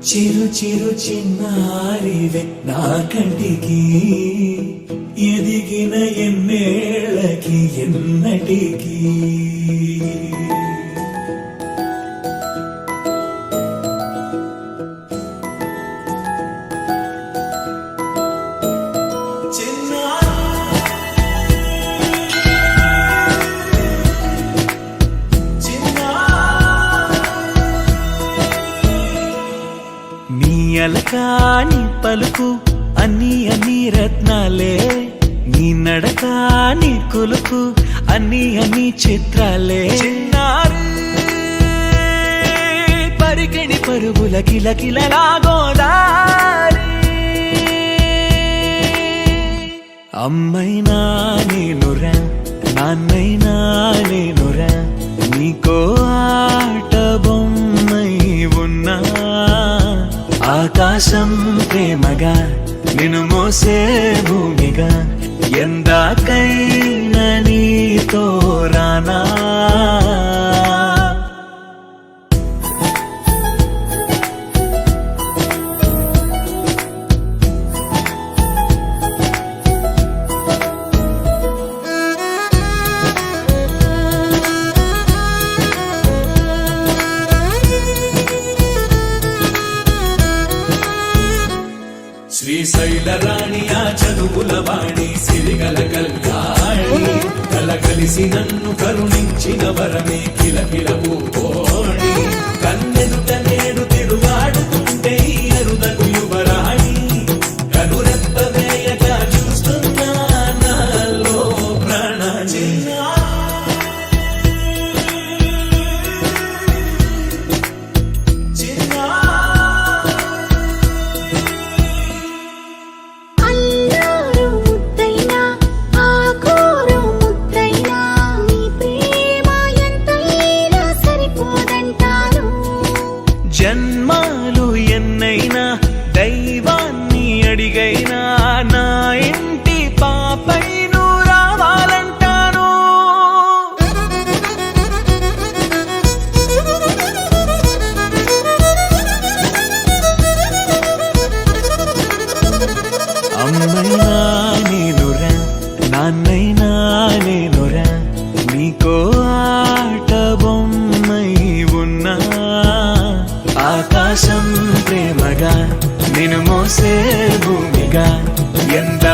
చిరు చిరు చిన్నారివే నా కంటికి ఎదిగిన ఎన్నేళ్ళకి ఎన్నటికి అలకాని పలుకు అన్ని అన్ని రత్నాలే నీ నడకాని కొలుకు అన్ని అన్ని చిత్రాలే పరికిణి పరుగుల కిలకిలలాగోదారి అమ్మైనా నేనురా నాన్నైనా నేనురా నీకో ఆట బొమ్మై ఉన్నా ఆకాశం ప్రేమగా నిన్ను మోసే భూమిగా ఎందాకైనా నీతో రానా శ్రీశైల రాణి ఆ చదువుల వాణి సిరిగల కల్యాణి కలగలిసి నన్ను కరుణించిన వరమే కిలకిల పూకోణి కన్నెదుట నేడు తిరుగాడుతుంటే అరుదకు యువరాణి కనురెప్ప వేయక చూస్తున్నా నాలో ప్రాణ జన్మాలు ఎన్నైనా దైవాన్ని అడిగైనా నా ఇంటి పాపై నువ్వు రావాలంటాను అమ్మైనా నేనురా నాన్నైనా నేనురా నీకో ఆట బొమ్మై ఉన్నా ఆకాశం ప్రేమగా నిన్ను మోసే భూమిగా ఎంత